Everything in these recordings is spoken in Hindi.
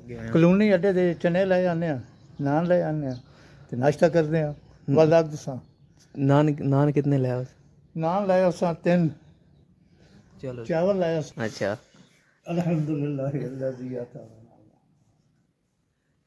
ਲੱਗੇ ਹੋਏ ਆ। ਕਲੋਨੀ ਅੱਡੇ ਦੇ ਚਨੇ ਲੈ ਆਉਂਦੇ ਆ, ਨਾਨ ਲੈ ਆਉਂਦੇ ਆ ਤੇ ਨਾਸ਼ਤਾ ਕਰਦੇ ਆ। ਵਾਲਾ ਦਸਾਂ ਨਾਨ ਕਿਤਨੇ ਲੈ ਆਓ? ਨਾਨ ਲਾਇਆ ਸਾਂ 3, ਚਲੋ ਚਾਵਲ ਲਾਇਆ ਅੱਛਾ अल्हम्दुलिल्लाह अल्लज़ी अता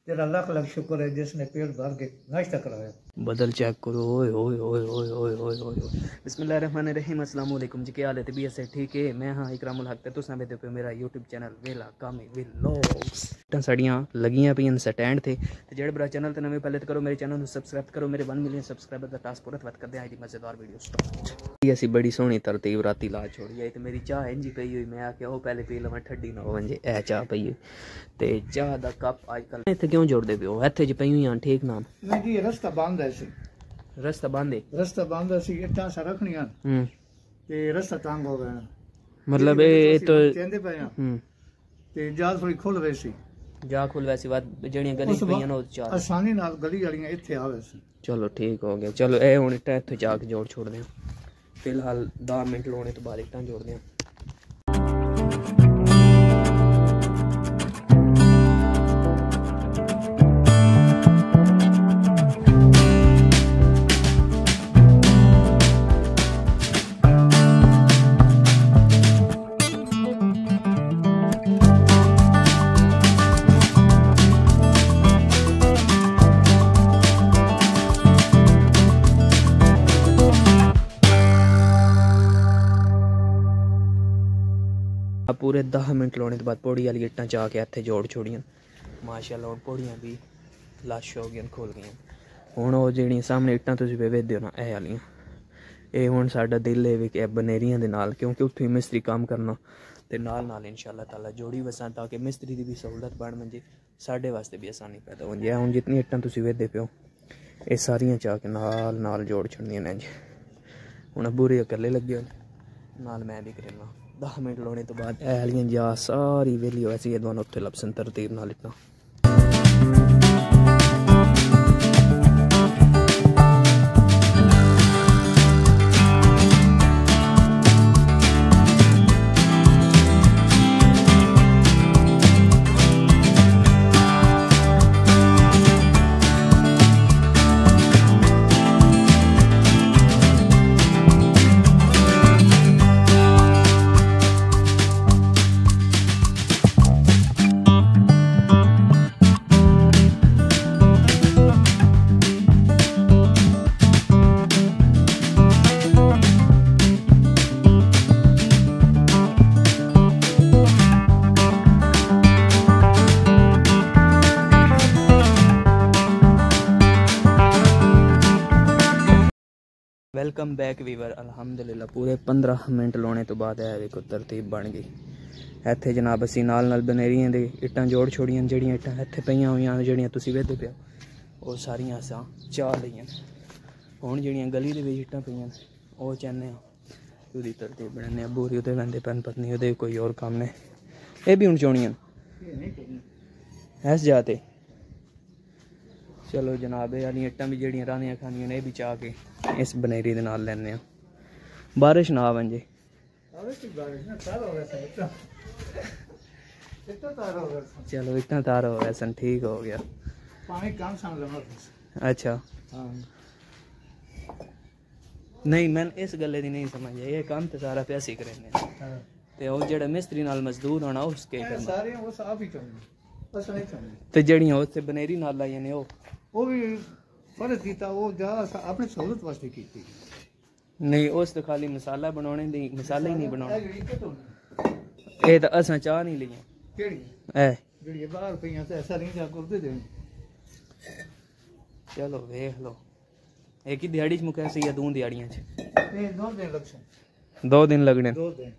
तेरा लाख लाख शुक्र है जिसने पेट भर के नाश्ता कराया। बदल चेक करो। ओए ओए ओए ओए ओए ओए ओए बिस्मिल्लाहिर्रहमानिर्रहीम। अस्सलाम वालेकुम जी, क्या हाल है? तबीयत से ठीक है? मैं हाँ इकरामुल हक ते तुसां वेखदे पे मेरा यूट्यूब चैनल वेला कामी व्लॉग्स। साड़ियां लगियां पियां स्टैंड थे ते जेह्ड़े बड़ा चैनल ते नवें पहले तो करो मेरे चैनल को सब्सक्राइब करो। मेरे 1 मिलियन सब्सक्राइबर का टास्क पूरा करते हैं। मज़ेदार वीडियो स्टार्ट। ऐसी बड़ी सोहनी तरतीब राती ला छोड़ी है। तो मेरी चाह इंजी पई हुई, मैं आख्या वो पहले पी लवां ठंडी ना हो जे ए चाह पई हुई ते चाह दा कप अजकल इत्थे क्यों जोड़दे पियो? इत्थे ज पई हुई ठीक नाम नहीं जी रास्ता बंद है सी, रस्ता बंद है, रास्ता बंद है सी इट्टां सा रखणियां ते रास्ता तंग हो गया मतलब ए तो कहंदे पे ते जा थोड़ी खुल गई सी, जा खुल वैसी बात जड़ियां गली पईयां ना चाह आसानी नाल गली वालियां इत्थे आवे सी। चलो ठीक हो गया। चलो ए हुण इट्टां इत्थे जाके जोड़ छोड़दे हां। फिलहाल 10 मिनट लाने तो बाद इट्टां जोड़दे हां। पूरे 10 मिनट लाने तो बाद पौड़ी वाली इट्टां चा के इत्थे जोड़ छोड़ियां माशाअल्लाह। हुण पौड़ियां भी लश हो गई, खुल गई। हुण ओह जेहड़ियां सामने इट्टां तुसीं वेखदे हो ना ए वालियां, ये हुण साडा दिल है भी कि बनेरियां दे नाल, क्योंकि उत्थे मिस्त्री काम करना ते नाल नाल इंशाअल्लाह ताला जोड़ी वसां ताकि मिस्त्री दी भी सहूलत बन मंजे, साडे वास्ते भी आसानी पैदा हो जाए। हुण जितनी इट्टां तुसीं वेखदे पियो ये सारियां चा के नाल नाल जोड़ छड़नियां ने जी। हुण बुरे कल्ले लगे नाल मैं भी करना 10 मिनट लाने तो बाद ए वालियां जा सारी वेली वैसी ये दोनों उत्थे लपसन तरतीब नाल इट्टां। Welcome back Weaver. अल्हम्दुलिल्लाह पूरे 15 मिनट लाने तो बाद है देखो तरतीब बन गई। इत्थे जनाब असी नाल नाल बनेरियां दे इट्टां जोड़ छोड़ियां, जड़ियां इट्टां इत्थे पईयां होईयां जड़ियां तुसीं वेखदे पियो ओह सारियां असां चाह लईयां। हुण जड़ियां गली दे विच इट्टां पईयां ओह चाहने आं ओहदी तरतीब बनाने आं। बोरी ओहदे वंदे पैन पत्नी ओहदे कोई होर कम्म ने, एह भी हुण चोणियां ऐस जाते। चलो जनाब ये वाली इट्टां भी जड़ियां रानियां खानियां ने भी चाह के इस बनेरी दे नाल लैने आ। बारिश ना आवन जे चलो इट्टां तार हो गया सन, ठीक हो गया। अच्छा नहीं मैं इस गल्ले दी नहीं समझ ये काम तो सारा पैसे करेंगे ते ओह जेड़ा मिस्त्री नाल मजदूर होना उसके करना सारे वो साफ ही चाहंदे अस नहीं चाहंदे ते जड़ियां उत्थे बनेरी नाल लाईयां ने ਉਹ ਵੀ फर्ज कीता वो जा अपनी सहूलत वास्ते कीती नहीं उस तो खाली मसाला बनाने दी मसाला ही नहीं बनाना ये तो असां चाह नहीं लिया केड़ी ए जेड़ी बाहर पईयां ते ऐसा नहीं जा करदे दे। चलो देख लो एक ही दिहाड़ी च मुके सी या 2 दिहाड़ियां च नहीं 2 दिन लगसे 2 दिन लगने 2 दिन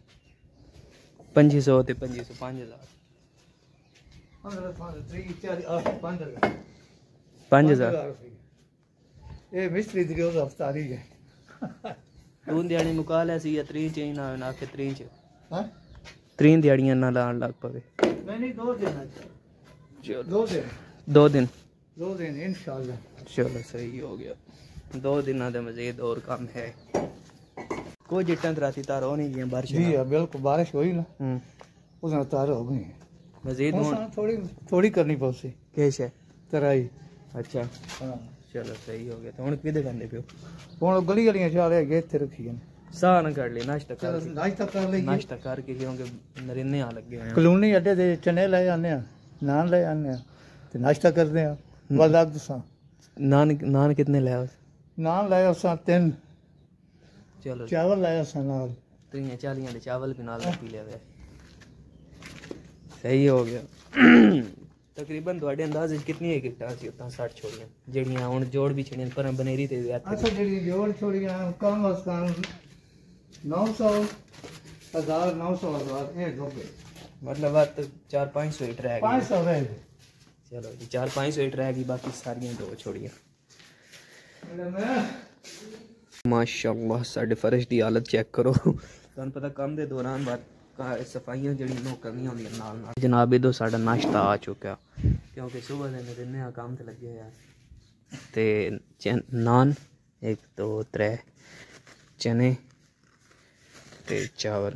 2500 ते 2500 5000 15 3 4 5000 ये मिस्त्री दी रोज अफतारी है 2 दिहाड़ी मुका लै सी या 3 च ना ना के 3 च हां 3 दिहाड़ियां ना लान लग पवे नहीं 2 दिन चलो 2 दिन इंशाल्लाह। चलो सही हो गया 2 दिनों दे मजीद और काम है। कुछ इट्टां राती तार हो नहीं गई बारिश जी बिल्कुल बारिश हुई ना उसने तार हो गई ਮਜ਼ੀਦ ਹੁਣ ਹੁਣ ਸਾਨੂੰ ਥੋੜੀ ਕਰਨੀ ਪਊਸੀ ਕੇਸ਼ ਹੈ ਤਰਾਈ। ਅੱਛਾ ਹਾਂ ਚਲੋ ਸਹੀ ਹੋ ਗਿਆ। ਤੇ ਹੁਣ ਕਿਹਦੇ ਖਾਂਦੇ ਪਿਓ? ਹੁਣ ਗਲੀ ਵਾਲੀਆਂ ਚਾਲੇ ਹੈਗੇ ਇੱਥੇ ਰੱਖੀਆਂ ਨੇ। ਸਾਹ ਨਾ ਕਰ ਲਈ ਨਾਸ਼ਤਾ ਚਲੋ ਕਰ ਨਾਸ਼ਤਾ ਕਰ ਲਈਏ। ਨਾਸ਼ਤਾ ਕਰਕੇ ਕਿਉਂਕਿ ਨਰਿੰਨੇ ਆ ਲੱਗੇ ਹੋਏ ਆ। ਕਲੋਨੀ ਅੱਡੇ ਦੇ ਚਨੇ ਲੈ ਆਉਂਦੇ ਆ, ਨਾਨ ਲੈ ਆਉਂਦੇ ਆ ਤੇ ਨਾਸ਼ਤਾ ਕਰਦੇ ਆ। ਵਾਲਾ ਦੱਸਾਂ ਨਾਨ ਕਿਤਨੇ ਲੈ ਆਓ? ਨਾਨ ਲੈ ਅਸਾਂ 3, ਚਲੋ ਚਾਵਲ ਲੈ ਅਸਾਂ ਨਾਲ। 40 ਦੇ ਚਾਵਲ ਵੀ ਨਾਲ ਪੀ ਲਿਆ ਵੇ। ਸਹੀ ਹੋ ਗਿਆ। ਤਕਰੀਬਨ ਤੁਹਾਡੇ ਅੰਦਾਜ਼ੇ ਕਿੰਨੀ ਹੈ ਕਿੱਟਾਂ ਸੀ ਉਤਾਂ 60 ਛੋੜੀਆਂ ਜਿਹੜੀਆਂ ਹੁਣ ਜੋੜ ਵੀ ਛੜੀਆਂ ਪਰ ਬਨੇਰੀ ਤੇ ਅੱਛਾ ਜਿਹੜੀ ਜੋੜ ਛੋੜੀਆਂ ਕਮ ਅਸ ਕਮ 900 1000 900 1000 ਇਹ ਗੋਬੇ मतलब बात 400-500 ईट रह गई। 500 रह गए। चलो जी 400-500 ईट रह गई, बाकी सारियां दो छोड़ियां। माशाअल्लाह साडे फर्श की हालत चेक करो। तुहानू पता काम दे दौरान बात सफाइयां जड़ी नो करनी होंदियां नाल नाल। जनाब इदो साडा नाश्ता आ चुका क्योंकि सुबह दे दिने काम ते लगे होया ते नान 1 2 3 चने ते चावल।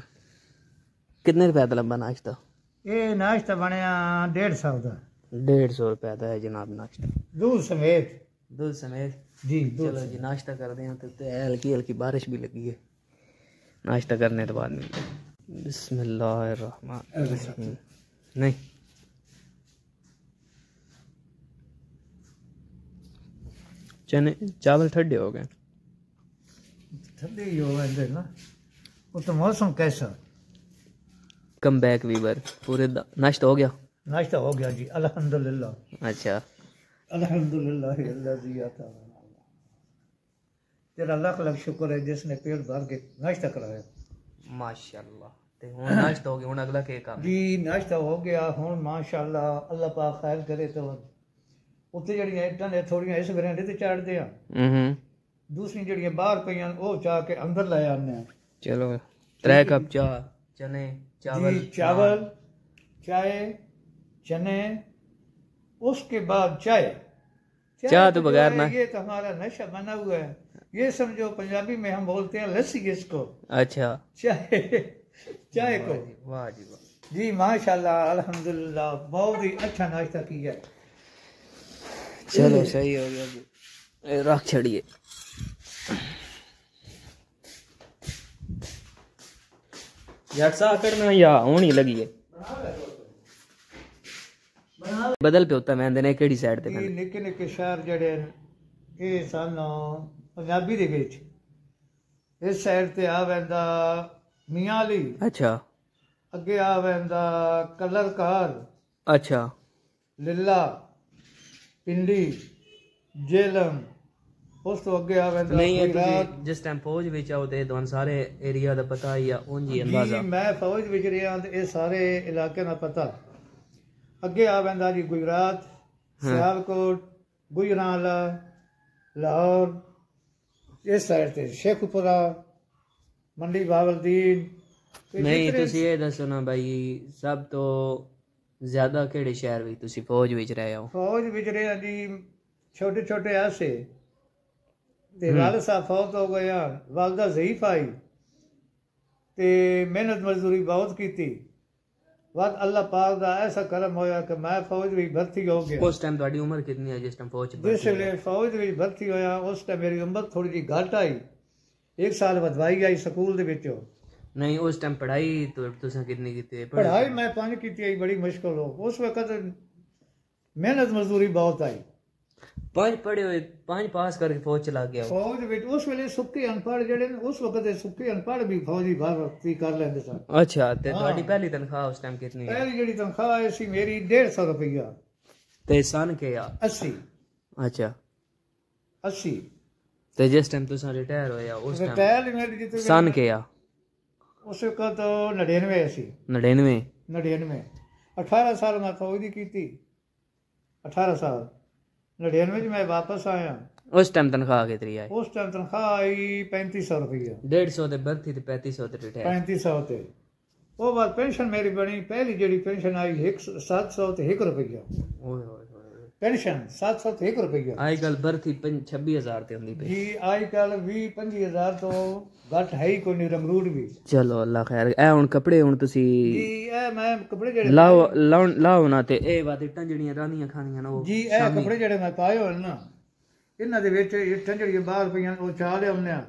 कितने रुपए का लंबा नाश्ता? ये नाश्ता बनया 150 का। 150 रुपए का है जनाब नाश्ता, दूध समेत। दूध समेत जी चलो जी नाश्ता करते हैं। तो हल्की हल्की बारिश भी लगी है। नाश्ता करने के बाद मिलते हैं। बिस्मिल्लाहिर्रहमानिर्रहीम। नहीं चने चावल ठंडे हो गए। ठंडी ही हो गए ना। वो तो मौसम कैसा? कम बैक वीवर पूरे नाश्ता हो गया? नाश्ता हो गया जी अल्हम्दुलिल्लाह। अच्छा अल्हम्दुलिल्लाह अल्लाह दिया था। तेरा लाख लाख शुक्र है जिसने पेट भर के नाश्ता कराया। माशाअल्लाह। ते हुन नाश्ता हो गया, हुन अगला केक आ जी नाश्ता हो गया हुन माशाअल्लाह अल्लाह पाक खैर करे। तो उत्ते जड़ियां इट्टां ने थोड़ियां इस बरांडे ते चाढ़दे आ, दूसरी जड़ियां बाहर पईयां ओ चाह के अंदर ले आने आ। चलो 3 कप चाह, चने चावल जी चावल चाय चने उसके बाद चाय। चाय तो बगैर ना। ये तो हमारा नशा बना हुआ है। ये समझो पंजाबी में हम बोलते हैं लस्सी इसको। अच्छा चाय चाय को। वाह जी वाह। जी माशाल्लाह अल्हम्दुलिल्लाह बहुत ही अच्छा नाश्ता किया। चलो सही हो गया जी, रख छड़िए। यार सा करना या होनी लगी है बदल पे होता मैं ने केड़ी साइड ते ਇਹ ਨਿੱਕੇ ਨਿੱਕੇ ਸ਼ਹਿਰ ਜਿਹੜੇ ਇਹ ਸਾਨੂੰ ਪੰਜਾਬੀ ਦੇ ਵਿੱਚ ਇਸ ਸਾਈਡ ਤੇ ਆ ਵੈਂਦਾ ਮੀਆਂ ਅਲੀ, अच्छा ਅੱਗੇ ਆ ਵੈਂਦਾ ਕਲਰਕਾਰ, अच्छा ਲਿੱਲਾ, ਪਿੰਡੀ, ਜੇਲਮ, ਉਸ ਤੋਂ ਅੱਗੇ ਆ ਵੈਂਦਾ नहीं है ਗੁਜਰਾਤ। तुसी जिस टाइम फौज विच आओ ते दोन सारे एरिया दा पता ही आ उंजी ਜੀ अंदाजा। ਮੈਂ ਫੌਜ ਵਿੱਚ ਰਿਹਾ ਤੇ ਇਹ ਸਾਰੇ ਇਲਾਕੇ ਦਾ ਪਤਾ। ਅੱਗੇ ਆ ਵੈਂਦਾ ਜੀ ਗੁਜਰਾਤ, ਸਿਆਲਕੋਟ, ਗੁਜਰਾਂਵਾਲਾ, ਲਾਹੌਰ, ਇਸ ਸਾਈਡ ਤੇ ਸ਼ੇਖੂਪੁਰਾ, ਮੰਡੀ ਬਾਵਲਦੀਨ। नहीं तुसी ये दसो ना भाई सब तो ज्यादा केड़े शहर विच तुसी फौज विच रहे हो? फौज विच रहे जी छोटे छोटे ऐसे ते वाल साहब फौत हो गया, वालदा ज़ईफ आई ते मेहनत मजदूरी बहुत की। बाद अल्लाह पाक दा ऐसा करम होया कि मैं फौज विच भर्ती हो गया। उस टाइम तुम्हारी उम्र कितनी है जिस टाइम फौज च जिस भर्ती वेले फौज विच भर्ती होया उस टाइम मेरी उम्र थोड़ी जी घट आई, 1 साल वधवाई आई स्कूल दे विचों। नहीं उस टाइम पढ़ाई तो तुसा कितनी की थी? पढ़ाई मैं 5 की आई, बड़ी मुश्किल हो। उस वक्त मेहनत मजदूरी बहुत आई। 5 पढ़े हुए 5 पास करके फौज चला गया हो। फौज विच उस वेले सुक्के अनपढ़ जेड़े ने उस वक्त दे सुक्के अनपढ़ भी फौजी भर्ती कर लेंदे सन। अच्छा ते तुम्हारी पहली तनख्वाह उस टाइम कितनी है? पहली जेड़ी तनख्वाह आई सी मेरी 150 रुपया। ते सन के या 80 अच्छा 80 ते जिस टाइम तुसा रिटायर होया उस टाइम रिटायर मेरी जितने सन के या उस वक्त तो 99 सी 99 99 18 साल मैं फौज दी कीती। 18 साल 99 च मैं वापस आया। उस टाइम तनख्वाह कितनी आई? उस टाइम तनख्वाह आई 3500 रुपया। 150 ते भर्ती ते 3500 ते रिटायर। 3500 ते वो बाद पेंशन मेरी बनी पहली जेड़ी पेंशन आई 700 ते 1 रुपया। ओए होए होए पेंशन 701 रुपया आई गल बरथी 26,000 ते हुंदी पई जी आज कल 20-25 हज़ार तो घट है ही कोई नहीं रंगरूट भी चलो अल्लाह खैर ए हुन कपड़े हुन तुसी जी ए मैं कपड़े जेड़े लाओ ना ते ए बात इट्टां जड़ियां रानियां खानियां ना जी ए कपड़े जेड़े मैं पाए होए ना इन्हां दे विच इट्टां जड़ियां बाहर पईयां ओ चा लिआउने आ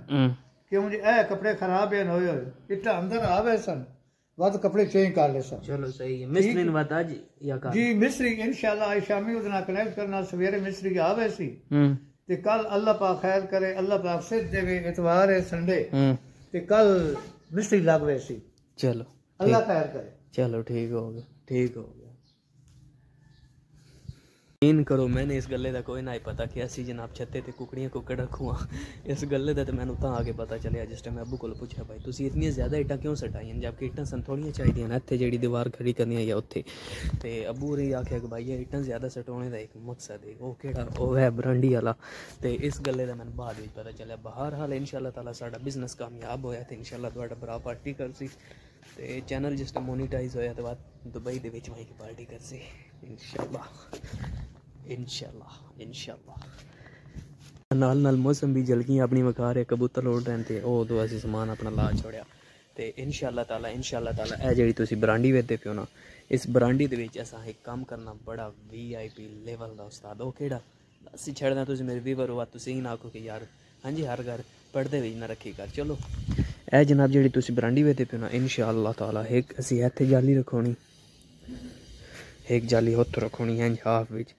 क्यों जी ए कपड़े खराब हैं होए इट्टां अंदर आवे सन वद कपड़े चेंज कर ले सन चलो सही है मिस्त्री ने बात आज या का जी मिस्त्री इंशाल्लाह आज शामी उदना कनेक्ट करना सवेरे मिस्त्री आवे सी ते कल अल्लाह पाक खैर करे अल्लाह पाक सिद्ध देवे इतवार है संडे ते कल मिस्त्री लगवे सी चलो अल्लाह खैर करे चलो ठीक हो गया यकीन करो मैंने इस गल्ले का कोई ना ही पता कि असी जनाब छत्ते ते कुकड़ियां कुकड़ रखूँ इस गल्ले का तो मैंने तां आगे पता चलिया जिस टाइम अबू को पूछा भाई तुम इतनी ज़्यादा इट्टां क्यों सटाइयां जबकि इट्टां सन थोड़ियां चाहिए ना इत्थे जेड़ी दीवार खड़ी करनी है या उत्थे ते अबू होरें आख्या कि भाई इट्टां ज़्यादा सटाने का एक मकसद है वो केड़ा वो है बरांडी वाला ते इस गल्ले का मैंने बाद में पता चलिया बहर हाल इंशाल्लाह ताला साडा बिजनेस कामयाब होया ते इंशाल्लाह तुहाडा भरा पार्टी करसी ते चैनल जिस टाइम मोनीटाइज होया तो बाद दुबई दे विच वहीं की पार्टी करसी इंशाल्लाह नाल नाल मौसम भी जल्दी अपनी वकार है कबूतर उड़ रहे थे वो तो असी समान अपना ला छोड़िया तो इंशाल्लाह ताला ए जेड़ी तुसी बरांडी वेखदे पियो ना इस बरांडी दे विच असां एक काम करना बड़ा VIP लेवल दा उस्ताद ओ केड़ा असी छड़ना तुसी मेरे व्यूवर हो तुसी ना आखो कि यार हाँ जी हर घर पढ़दे विच ना रखी कर चलो ए जनाब जेड़ी तुसी बरांडी वेखदे पियो ना इंशाल्लाह ताला एक असी इत्थे जाली रखोनी एक जाली उत्थे रखोनी है हाफ विच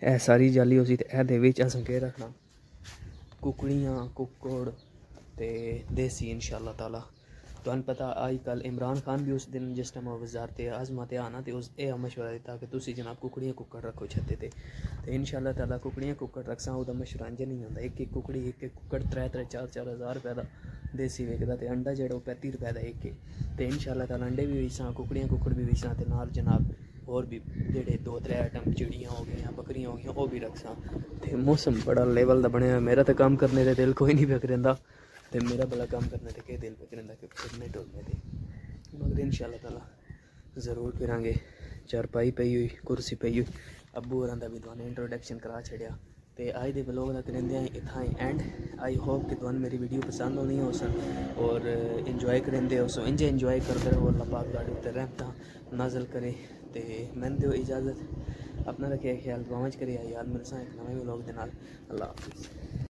ए सारी जाली उसी ते ए दे विच असां के रखना कुकड़ियां कुकड़ ते देसी इंशाल्लाह ताला तुहानू पता अजकल इमरान खान भी उस दिन जिस टाइम वजारत आज़मा ते आना ते उस ए मशवरा दिता कि तुसी जनाब कुकड़ियां कुकड़ रखो छत्ते ते इंशाल्लाह ताला कुकड़ियां कुकड़ रखसां ओहदा मशवरा इंज नहीं होंदा एक कुकड़ी एक कुकड़ 3-3 4-4 हज़ार रुपए दा देसी विकदा ते अंडा जेड़ा 35 रुपए दा एक ते इंशाल्लाह ताला अंडे भी बेचसां कुकड़ियां कुकड़ भी बेचसां ते नाल जनाब और भी जेड़े 2-3 आइटम चिड़ियाँ हो गई बकरियां हो गई वो भी रखसां ते मौसम बड़ा लेवल दा बनया मेरा तो काम करने का दिल कोई नहीं पे करेंदा ते मेरा भला काम करने ते के दिल पे करेंदा कि फिरने टुरने दे मगर इंशाल्लाह ताला ज़रूर फिरांगे चारपाई पई हुई कुर्सी पई हुई अब्बू होरां दा भी तुहानू इंट्रोडक्शन करा छड़िया ते अज दे व्लॉग दा करेंदे इत्थां एंड आई होप कि तुहानू मेरी वीडियो पसंद होनी हो सन और इंजॉय करेंदे हो सो इंज इंजॉय करते रहो अल्लाह पाक तुहाडे उत्ते रहमतां नाज़िल करे ते मैंने दो इजाज़त अपना रखे ख्याल दुआवां च करिए याद मिलसां एक नवे व्लॉग दे नाल अल्लाह हाफिज़।